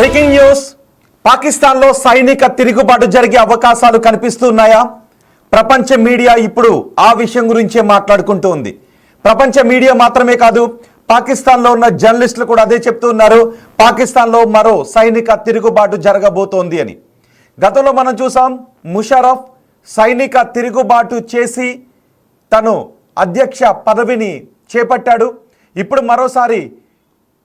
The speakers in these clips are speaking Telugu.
Breaking news. పాకిస్తాన్లో సైనిక తిరుగుబాటు జరిగే అవకాశాలు కనిపిస్తున్నాయా? ప్రపంచ మీడియా ఇప్పుడు ఆ విషయం గురించే మాట్లాడుకుంటూ ఉంది. ప్రపంచ మీడియా మాత్రమే కాదు, పాకిస్తాన్లో ఉన్న జర్నలిస్టులు కూడా అదే చెప్తున్నారు. పాకిస్తాన్లో మరో సైనిక తిరుగుబాటు జరగబోతోంది అని. గతంలో మనం చూసాం, ముషర్రఫ్ సైనిక తిరుగుబాటు చేసి తను అధ్యక్ష పదవిని చేపట్టాడు. ఇప్పుడు మరోసారి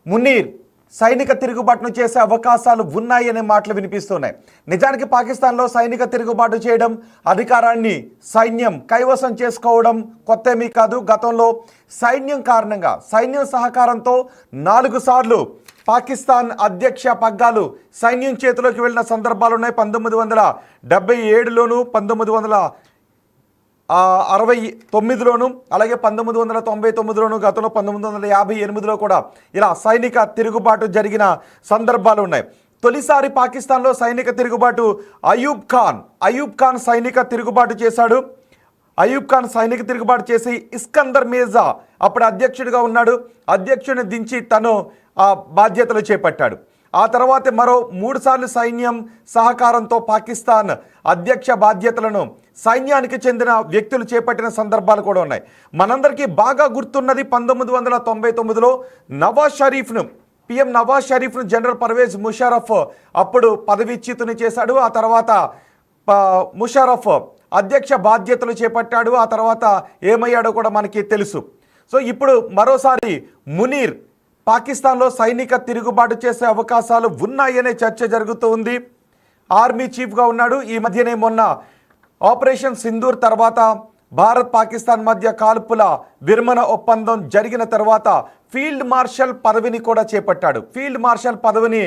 మునీర్ సైనిక తిరుగుబాటును చేసే అవకాశాలు ఉన్నాయనే మాటలు వినిపిస్తున్నాయి. నిజానికి పాకిస్తాన్లో సైనిక తిరుగుబాటు చేయడం, అధికారాన్ని సైన్యం కైవసం చేసుకోవడం కొత్తేమీ కాదు. గతంలో సైన్యం కారణంగా, సైన్యం సహకారంతో 4 సార్లు పాకిస్తాన్ అధ్యక్ష పగ్గాలు సైన్యం చేతిలోకి వెళ్ళిన సందర్భాలు ఉన్నాయి. 1977లోను, 1969లోను, అలాగే 1999లోను, గతంలో 1958లో కూడా ఇలా సైనిక తిరుగుబాటు జరిగిన సందర్భాలు ఉన్నాయి. తొలిసారి పాకిస్తాన్లో సైనిక తిరుగుబాటు అయూబ్ ఖాన్ సైనిక తిరుగుబాటు చేశాడు. అయూబ్ ఖాన్ సైనిక తిరుగుబాటు చేసి ఇస్కందర్ మీర్జా అప్పుడు అధ్యక్షుడిగా ఉన్నాడు. అధ్యక్షుడిని దించి తను ఆ బాధ్యతలు చేపట్టాడు. ఆ తర్వాత మరో 3 సార్లు సైన్యం సహకారంతో పాకిస్తాన్ అధ్యక్ష బాధ్యతలను సైన్యానికి చెందిన వ్యక్తులు చేపట్టిన సందర్భాలు కూడా ఉన్నాయి. మనందరికీ బాగా గుర్తున్నది 1999లో పిఎం నవాజ్ షరీఫ్ను జనరల్ పర్వేజ్ ముషర్రఫ్ అప్పుడు పదవీచ్యుతుని చేశాడు. ఆ తర్వాత ముషర్రఫ్ అధ్యక్ష బాధ్యతలు చేపట్టాడు. ఆ తర్వాత ఏమయ్యాడో కూడా మనకి తెలుసు. సో ఇప్పుడు మరోసారి మునీర్ పాకిస్తాన్లో సైనిక తిరుగుబాటు చేసే అవకాశాలు ఉన్నాయనే చర్చ జరుగుతూ ఉంది. ఆర్మీ చీఫ్గా ఉన్నాడు. ఈ మధ్యనే మొన్న ఆపరేషన్ సింధూర్ తర్వాత భారత్ పాకిస్తాన్ మధ్య కాల్పుల విరమణ ఒప్పందం జరిగిన తర్వాత ఫీల్డ్ మార్షల్ పదవిని కూడా చేపట్టాడు. ఫీల్డ్ మార్షల్ పదవిని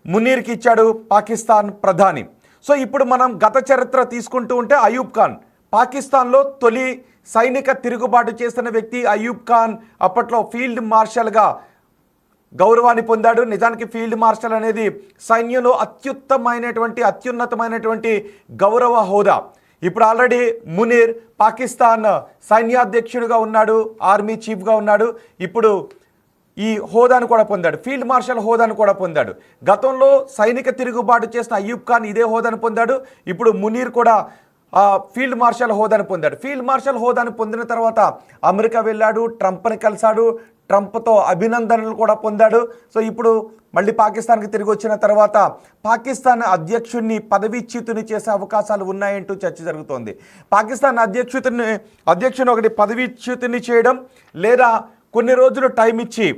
మునీర్కి ఇచ్చాడు పాకిస్తాన్ ప్రధాని. సో ఇప్పుడు మనం గత చరిత్ర తీసుకుంటూ ఉంటే, అయూబ్ ఖాన్ పాకిస్తాన్లో తొలి సైనిక తిరుగుబాటు చేసిన వ్యక్తి అయూబ్ ఖాన్. అప్పట్లో ఫీల్డ్ మార్షల్గా గౌరవాన్ని పొందాడు. నిజానికి ఫీల్డ్ మార్షల్ అనేది సైన్యంలో అత్యున్నతమైనటువంటి గౌరవ హోదా. ఇప్పుడు ఆల్రెడీ మునీర్ పాకిస్తాన్ సైన్యాధ్యక్షుడిగా ఉన్నాడు, ఆర్మీ చీఫ్గా ఉన్నాడు. ఇప్పుడు ఈ హోదాను కూడా పొందాడు, ఫీల్డ్ మార్షల్ హోదాను కూడా పొందాడు. గతంలో సైనిక తిరుగుబాటు చేసిన అయూబ్ ఖాన్ ఇదే హోదాను పొందాడు. ఇప్పుడు మునీర్ కూడా ఫీల్డ్ మార్షల్ హోదాను పొందాడు. ఫీల్డ్ మార్షల్ హోదాను పొందిన తర్వాత అమెరికా వెళ్ళాడు, ట్రంప్ని కలిశాడు, ట్రంప్తో అభినందనలు కూడా పొందాడు. సో ఇప్పుడు మళ్ళీ పాకిస్తాన్కి తిరిగి వచ్చిన తర్వాత పాకిస్తాన్ అధ్యక్షుడిని పదవీచ్యుతుని చేసే అవకాశాలు ఉన్నాయంటూ చర్చ జరుగుతోంది. పాకిస్తాన్ అధ్యక్షుని ఒకటి పదవీచ్యుతుని చేయడం, లేదా కొన్ని రోజులు టైం ఇచ్చి,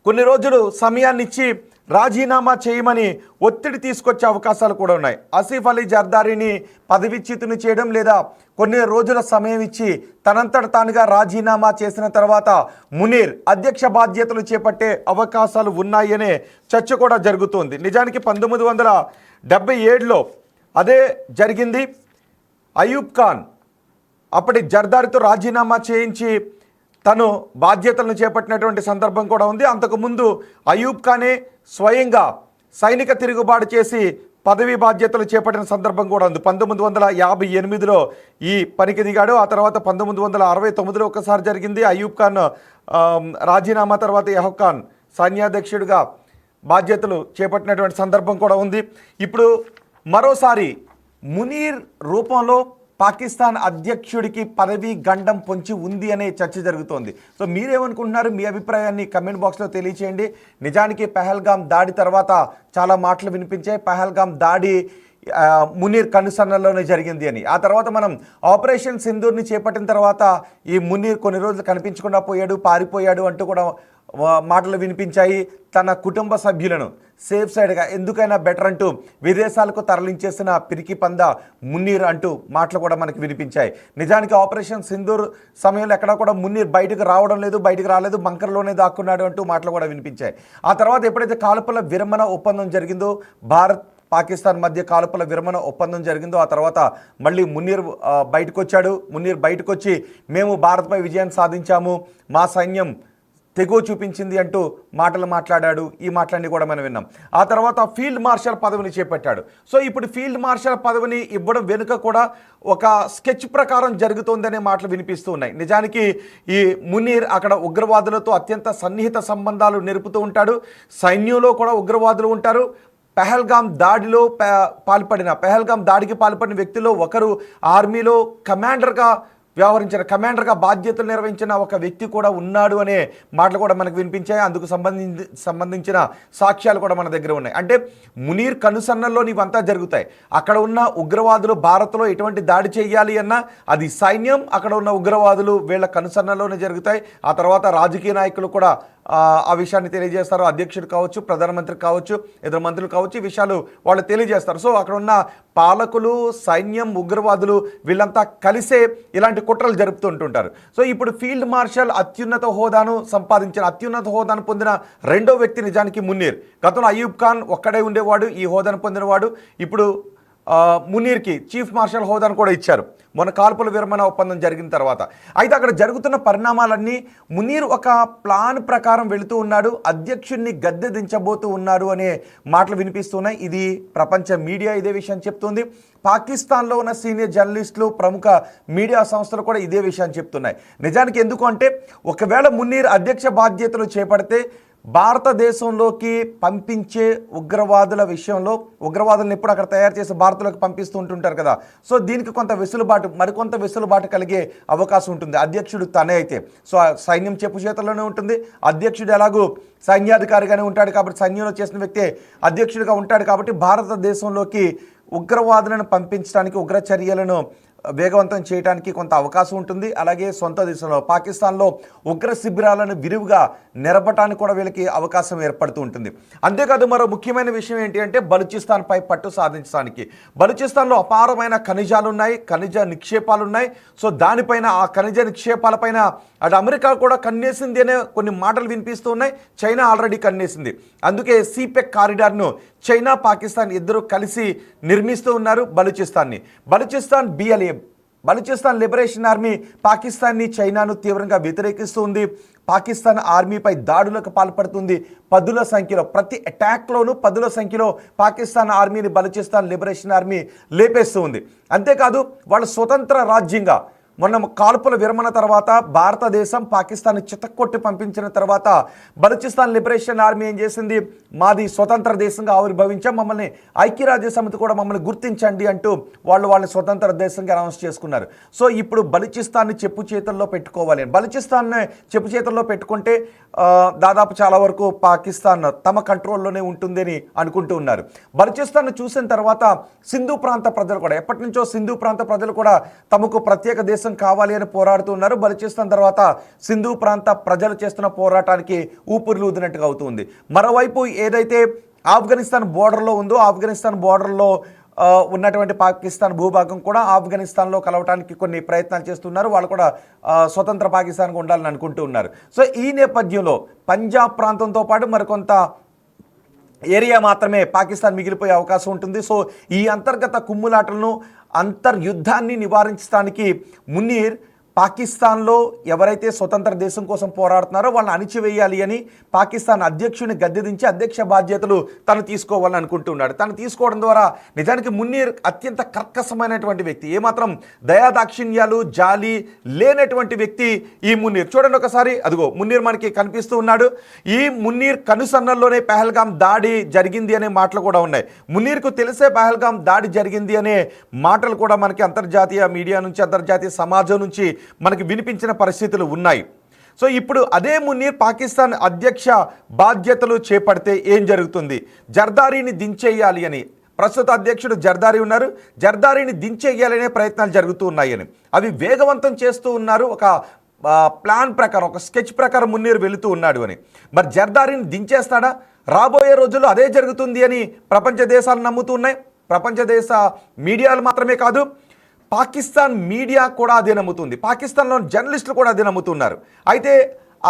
కొన్ని రోజులు సమయాన్ని ఇచ్చి రాజీనామా చేయమని ఒత్తిడి తీసుకొచ్చే అవకాశాలు కూడా ఉన్నాయి. ఆసిఫ్ అలీ జర్దారీని పదవీచ్యుతుని చేయడం, లేదా కొన్ని రోజుల సమయం ఇచ్చి తనంతట తానుగా రాజీనామా చేసిన తర్వాత మునీర్ అధ్యక్ష బాధ్యతలు చేపట్టే అవకాశాలు ఉన్నాయనే చర్చ కూడా జరుగుతోంది. నిజానికి 1977లో అదే జరిగింది. అయూబ్ ఖాన్ అప్పటి జర్దారీతో రాజీనామా చేయించి తను బాధ్యతలను చేపట్టినటువంటి సందర్భం కూడా ఉంది. అంతకుముందు అయూబ్ ఖానే స్వయంగా సైనిక తిరుగుబాటు చేసి పదవీ బాధ్యతలు చేపట్టిన సందర్భం కూడా ఉంది. 1958లో ఈ పనికి దిగాడు. ఆ తర్వాత 1969లో ఒకసారి జరిగింది. అయూబ్ ఖాన్ రాజీనామా తర్వాత యహూబ్ ఖాన్ సైన్యాధ్యక్షుడిగా బాధ్యతలు చేపట్టినటువంటి సందర్భం కూడా ఉంది. ఇప్పుడు మరోసారి మునీర్ రూపంలో పాకిస్తాన్ అధ్యక్షుడికి పదవీ గండం పొంచి ఉంది అనే చర్చ జరుగుతోంది. సో మీరేమనుకుంటున్నారు? మీ అభిప్రాయాన్ని కమెంట్ బాక్స్లో తెలియచేయండి. నిజానికి పహల్గామ్ దాడి తర్వాత చాలా మాటలు వినిపించాయి. పహల్గామ్ దాడి మునీర్ కనుసన్నల్లోనే జరిగింది అని. ఆ తర్వాత మనం ఆపరేషన్ సింధూర్ని చేపట్టిన తర్వాత ఈ మునీర్ కొన్ని రోజులు కనిపించకుండా పోయాడు, పారిపోయాడు అంటూ కూడా మాటలు వినిపించాయి. తన కుటుంబ సభ్యులను సేఫ్ సైడ్గా ఎందుకైనా బెటర్ అంటూ విదేశాలకు తరలించేసిన పిరికి పంద మునీర్ అంటూ మాటలు కూడా మనకి వినిపించాయి. నిజానికి ఆపరేషన్ సింధూర్ సమయంలో ఎక్కడా కూడా మునీర్ బయటకు రాలేదు, బంకర్లోనే దాక్కున్నాడు అంటూ మాటలు కూడా వినిపించాయి. ఆ తర్వాత ఎప్పుడైతే కాల్పుల విరమణ ఒప్పందం జరిగిందో, భారత్ పాకిస్తాన్ మధ్య కాల్పుల విరమణ ఒప్పందం జరిగిందో, ఆ తర్వాత మళ్ళీ మునీర్ బయటకు వచ్చాడు. మునీర్ బయటకు వచ్చి, మేము భారత్పై విజయాన్ని సాధించాము, మా సైన్యం తెగో చూపించింది అంటూ మాటలు మాట్లాడాడు. ఈ మాటలన్నీ కూడా మనం విన్నాం. ఆ తర్వాత ఫీల్డ్ మార్షల్ పదవిని చేపట్టాడు. సో ఇప్పుడు ఫీల్డ్ మార్షల్ పదవిని ఇవ్వడం వెనుక కూడా ఒక స్కెచ్ ప్రకారం జరుగుతోందనే మాటలు వినిపిస్తూ ఉన్నాయి. నిజానికి ఈ మునీర్ అక్కడ ఉగ్రవాదులతో అత్యంత సన్నిహిత సంబంధాలు నెరుపుతూ ఉంటాడు. సైన్యంలో కూడా ఉగ్రవాదులు ఉంటారు. పెహల్గాం దాడికి పాల్పడిన వ్యక్తుల్లో ఒకరు ఆర్మీలో కమాండర్గా బాధ్యతలు నిర్వహించిన ఒక వ్యక్తి కూడా ఉన్నాడు అనే మాటలు కూడా మనకు వినిపించాయి. అందుకు సంబంధించిన సాక్ష్యాలు కూడా మన దగ్గర ఉన్నాయి. అంటే మునీర్ కనుసన్నల్లో ఇవంతా జరుగుతాయి. అక్కడ ఉన్న ఉగ్రవాదులు భారత్లో ఎటువంటి దాడి చేయాలి అన్నా అది సైన్యం, అక్కడ ఉన్న ఉగ్రవాదులు వీళ్ళ కనుసన్నల్లోనే జరుగుతాయి. ఆ తర్వాత రాజకీయ నాయకులు కూడా ఆ విషయాన్ని తెలియజేస్తారు. అధ్యక్షుడు కావచ్చు, ప్రధానమంత్రి కావచ్చు, ఇతర మంత్రులు కావచ్చు, ఈ విషయాలు వాళ్ళు తెలియజేస్తారు. సో అక్కడ ఉన్న పాలకులు, సైన్యం, ఉగ్రవాదులు వీళ్ళంతా కలిసే ఇలాంటి కుట్రలు జరుపుతుంటుంటారు. సో ఇప్పుడు ఫీల్డ్ మార్షల్ అత్యున్నత హోదాను పొందిన రెండో వ్యక్తి నిజానికి మునీర్. గతంలో అయూబ్ ఖాన్ ఒక్కడే ఉండేవాడు, ఈ హోదాను పొందినవాడు. ఇప్పుడు మునీర్కి చీఫ్ మార్షల్ హోదాను కూడా ఇచ్చారు మొన్న కాల్పుల విరమణ ఒప్పందం జరిగిన తర్వాత. అయితే అక్కడ జరుగుతున్న పరిణామాలన్నీ మునీర్ ఒక ప్లాన్ ప్రకారం వెళుతూ ఉన్నాడు, అధ్యక్షుడిని గద్దె దించబోతూ ఉన్నాడు అనే మాటలు వినిపిస్తున్నాయి. ఇది ప్రపంచ మీడియా ఇదే విషయం చెప్తుంది. పాకిస్తాన్లో ఉన్న సీనియర్ జర్నలిస్టులు, ప్రముఖ మీడియా సంస్థలు కూడా ఇదే విషయాన్ని చెప్తున్నాయి. నిజానికి ఎందుకు అంటే ఒకవేళ మునీర్ అధ్యక్ష బాధ్యతలు చేపడితే భారతదేశంలోకి పంపించే ఉగ్రవాదుల విషయంలో ఉగ్రవాదులను ఎప్పుడు అక్కడ తయారు చేసి భారత్లోకి పంపిస్తూ ఉంటుంటారు కదా. సో దీనికి మరికొంత వెసులుబాటు కలిగే అవకాశం ఉంటుంది అధ్యక్షుడు తనే అయితే. సో సైన్యం చెప్పు చేతుల్లోనే ఉంటుంది. అధ్యక్షుడు ఎలాగూ సైన్యాధికారిగానే ఉంటాడు కాబట్టి, సైన్యంలో చేసిన వ్యక్తే అధ్యక్షుడిగా ఉంటాడు కాబట్టి భారతదేశంలోకి ఉగ్రవాదులను పంపించడానికి, ఉగ్ర చర్యలను వేగవంతం చేయడానికి కొంత అవకాశం ఉంటుంది. అలాగే సొంత దేశంలో పాకిస్తాన్లో ఉగ్ర శిబిరాలను విరివిగా నెరపటానికి కూడా వీళ్ళకి అవకాశం ఏర్పడుతూ ఉంటుంది. అంతేకాదు మరో ముఖ్యమైన విషయం ఏంటి అంటే బలూచిస్తాన్పై పట్టు సాధించడానికి. బలూచిస్తాన్లో అపారమైన ఖనిజాలు ఉన్నాయి, ఖనిజ నిక్షేపాలు ఉన్నాయి. సో దానిపైన, ఆ ఖనిజ నిక్షేపాలపైన అటు అమెరికా కూడా కన్నేసింది అనే కొన్ని మాటలు వినిపిస్తూ ఉన్నాయి. చైనా ఆల్రెడీ కన్నేసింది. అందుకే సిపెక్ కారిడార్ను చైనా, పాకిస్తాన్ ఇద్దరు కలిసి నిర్మిస్తూ ఉన్నారు బలూచిస్తాన్ని. బలూచిస్తాన్ లిబరేషన్ ఆర్మీ పాకిస్తాన్ని, చైనాను తీవ్రంగా వ్యతిరేకిస్తుంది. పాకిస్తాన్ ఆర్మీపై దాడులకు పాల్పడుతుంది. ప్రతి అటాక్లోనూ పదుల సంఖ్యలో పాకిస్తాన్ ఆర్మీని బలూచిస్తాన్ లిబరేషన్ ఆర్మీ లేపేస్తూ ఉంది. అంతేకాదు వాళ్ళ స్వతంత్ర రాజ్యంగా మొన్న కాల్పుల విరమణ తర్వాత భారతదేశం పాకిస్తాన్ని చితక్కొట్టి పంపించిన తర్వాత బలూచిస్తాన్ లిబరేషన్ ఆర్మీ ఏం చేసింది, మాది స్వతంత్ర దేశంగా ఆవిర్భవించాం, మమ్మల్ని ఐక్యరాజ్య సమితి కూడా మమ్మల్ని గుర్తించండి అంటూ వాళ్ళని స్వతంత్ర దేశంగా అనౌన్స్ చేసుకున్నారు. సో ఇప్పుడు బలూచిస్తాన్ని చెప్పు చేతుల్లో పెట్టుకోవాలి. బలూచిస్తాన్ని చెప్పు చేతుల్లో పెట్టుకుంటే దాదాపు చాలా వరకు పాకిస్తాన్ తమ కంట్రోల్లోనే ఉంటుందని అనుకుంటూ ఉన్నారు. బలూచిస్తాన్ని చూసిన తర్వాత సింధు ప్రాంత ప్రజలు కూడా, ఎప్పటి నుంచో సింధు ప్రాంత ప్రజలు కూడా తమకు ప్రత్యేక దేశం కావాలి అని పోరాడుతున్నారు. బలూచిస్తాన్ తర్వాత సింధు ప్రాంత ప్రజలు చేస్తున్న పోరాటానికి ఊపిరిలూదినట్టుగా అవుతుంది. మరోవైపు ఏదైతే ఆఫ్ఘనిస్తాన్ బోర్డర్లో ఉందో, ఆఫ్ఘనిస్తాన్ బోర్డర్లో ఉన్నటువంటి పాకిస్తాన్ భూభాగం కూడా ఆఫ్ఘనిస్తాన్లో కలవటానికి కొన్ని ప్రయత్నాలు చేస్తున్నారు. వాళ్ళు కూడా స్వతంత్ర పాకిస్తాన్గా ఉండాలని అనుకుంటూ ఉన్నారు. సో ఈ నేపథ్యంలో పంజాబ్ ప్రాంతంతో పాటు మరికొంత ఏరియా మాత్రమే పాకిస్తాన్ మిగిలిపోయే అవకాశం ఉంటుంది. సో ఈ అంతర్గత కుమ్ములాటలను, అంతర్యుద్ధాన్ని నివారించడానికి మునీర్ పాకిస్తాన్లో ఎవరైతే స్వతంత్ర దేశం కోసం పోరాడుతున్నారో వాళ్ళని అణిచివేయాలి అని పాకిస్తాన్ అధ్యక్షుని గద్దెదించి అధ్యక్ష బాధ్యతలు తను తీసుకోవాలని అనుకుంటున్నాడు. తను తీసుకోవడం ద్వారా నిజానికి మునీర్ అత్యంత కర్కశమైనటువంటి వ్యక్తి, ఏమాత్రం దయాదాక్షిణ్యాలు, జాలి లేనటువంటి వ్యక్తి ఈ మునీర్. చూడండి ఒకసారి, అదిగో మునీర్ మనకి కనిపిస్తూ ఉన్నాడు. ఈ మునీర్ కనుసన్నల్లోనే పహల్గాం దాడి జరిగింది అనే మాటలు కూడా ఉన్నాయి. మునీర్కు తెలిసే పహల్గాం దాడి జరిగింది అనే మాటలు కూడా మనకి అంతర్జాతీయ మీడియా నుంచి, అంతర్జాతీయ సమాజం నుంచి మనకి వినిపించిన పరిస్థితులు ఉన్నాయి. సో ఇప్పుడు అదే మునీర్ పాకిస్తాన్ అధ్యక్ష బాధ్యతలు చేపడితే ఏం జరుగుతుంది, జర్దారీని దించేయాలి అని, ప్రస్తుత అధ్యక్షుడు జర్దారీ ఉన్నారు, జర్దారీని దించేయాలనే ప్రయత్నాలు జరుగుతూ ఉన్నాయని, అవి వేగవంతం చేస్తూ ఉన్నారు. ఒక ప్లాన్ ప్రకారం, ఒక స్కెచ్ ప్రకారం మునీర్ వెళుతూ ఉన్నాడు అని. మరి జర్దారీని దించేస్తాడా? రాబోయే రోజుల్లో అదే జరుగుతుంది అని ప్రపంచ దేశాలు నమ్ముతూ ఉన్నాయి. ప్రపంచ దేశ మీడియాలు మాత్రమే కాదు, పాకిస్తాన్ మీడియా కూడా అదే నమ్ముతుంది. పాకిస్తాన్లోని జర్నలిస్టులు కూడా అదే నమ్ముతున్నారు. అయితే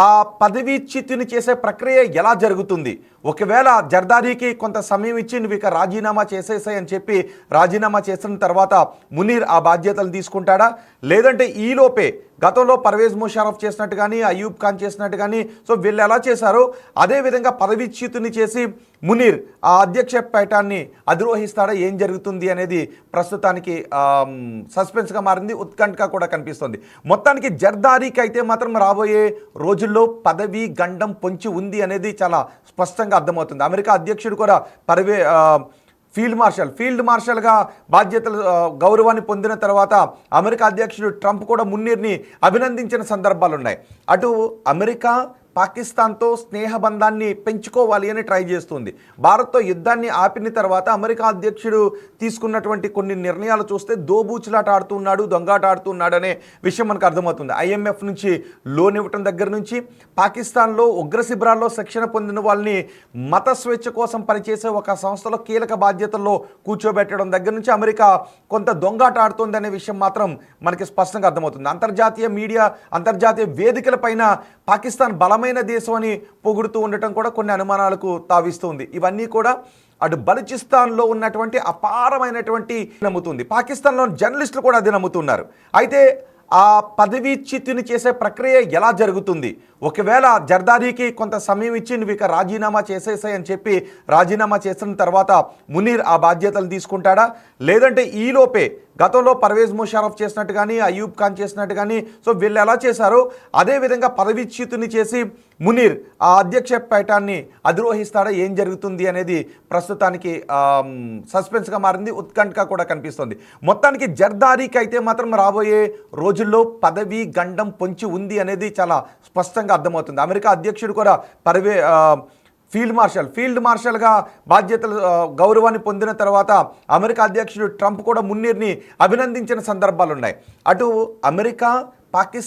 ఆ పదవీచ్యుతిని చేసే ప్రక్రియ ఎలా జరుగుతుంది? ఒకవేళ జర్దారీకి కొంత సమయం ఇచ్చి నువ్వు ఇక రాజీనామా చేసేసాయి అని చెప్పి రాజీనామా చేసిన తర్వాత మునీర్ ఆ బాధ్యతలు తీసుకుంటాడా? లేదంటే ఈలోపే గతంలో పర్వేజ్ ముషారఫ్ చేసినట్టు కానీ అయూబ్ ఖాన్ చేసినట్టు కానీ సో వీళ్ళు ఎలా చేశారో అదేవిధంగా పదవీచ్యుతుని చేసి మునీర్ ఆ అధ్యక్ష పీఠాన్ని అధిరోహిస్తాడా, ఏం జరుగుతుంది అనేది ప్రస్తుతానికి సస్పెన్స్గా మారింది, ఉత్కంఠగా కూడా కనిపిస్తుంది. మొత్తానికి జర్దారీకి అయితే మాత్రం రాబోయే రోజుల్లో పదవీ గండం పొంచి ఉంది అనేది చాలా స్పష్టంగా అర్థమవుతుంది. అమెరికా అధ్యక్షుడు కూడా ఫీల్డ్ మార్షల్గా బాధ్యతలు గౌరవాన్ని పొందిన తర్వాత అమెరికా అధ్యక్షుడు ట్రంప్ కూడా మున్నీర్ని అభినందించిన సందర్భాలు ఉన్నాయి. అటు అమెరికా పాకిస్తాన్తో స్నేహబంధాన్ని పెంచుకోవాలి అని ట్రై చేస్తుంది. భారత్తో యుద్ధాన్ని ఆపిన తర్వాత అమెరికా అధ్యక్షుడు తీసుకున్నటువంటి కొన్ని నిర్ణయాలు చూస్తే దోబూచులాట ఆడుతున్నాడు, దొంగాట ఆడుతున్నాడు అనే విషయం మనకు అర్థమవుతుంది. IMF నుంచి లోన్ ఇవ్వటం దగ్గర నుంచి పాకిస్తాన్లో ఉగ్ర శిబిరాల్లో శిక్షణ పొందిన వాళ్ళని మత స్వేచ్ఛ కోసం పనిచేసే ఒక సంస్థలో కీలక బాధ్యతల్లో కూర్చోబెట్టడం దగ్గర నుంచి అమెరికా కొంత దొంగాట ఆడుతుంది అనే విషయం మాత్రం మనకి స్పష్టంగా అర్థమవుతుంది. అంతర్జాతీయ మీడియా, అంతర్జాతీయ వేదికలపైన పాకిస్తాన్ బలమైన దేశం అని పొగుడుతూ ఉండటం కూడా కొన్ని అనుమానాలకు తావిస్తుంది. ఇవన్నీ కూడా అటు బలూచిస్తాన్లో ఉన్నటువంటి అపారమైనటువంటి నమ్ముతుంది. పాకిస్తాన్లో జర్నలిస్టులు కూడా అది నమ్ముతున్నారు. అయితే ఆ పదవీచ్యుతిని చేసే ప్రక్రియ ఎలా జరుగుతుంది? ఒకవేళ జర్దారీకి కొంత సమయం ఇచ్చి నువ్వు ఇక రాజీనామా చేసేసాయి అని చెప్పి రాజీనామా చేసిన తర్వాత మునీర్ ఆ బాధ్యతలు తీసుకుంటాడా, లేదంటే ఈలోపే గతంలో పర్వేజ్ ముషారఫ్ చేసినట్టు కానీ అయూబ్ ఖాన్ చేసినట్టు కానీ సో వీళ్ళు ఎలా చేశారో అదేవిధంగా పదవీచ్యుతిని చేసి మునీర్ ఆ అధ్యక్ష పీఠాన్ని అధిరోహిస్తాడా, ఏం జరుగుతుంది అనేది ప్రస్తుతానికి సస్పెన్స్గా మారింది, ఉత్కంఠగా కూడా కనిపిస్తుంది. మొత్తానికి జర్దారీకి అయితే మాత్రం రాబోయే రోజుల్లో పదవీ గండం పొంచి ఉంది అనేది చాలా స్పష్టంగా అర్థమవుతుంది. అమెరికా అధ్యక్షుడు కూడా ఫీల్డ్ మార్షల్గా బాధ్యతలు గౌరవాన్ని పొందిన తర్వాత అమెరికా అధ్యక్షుడు ట్రంప్ కూడా మున్నీర్ని అభినందించిన సందర్భాలు ఉన్నాయి. అటు అమెరికా పాకిస్తాన్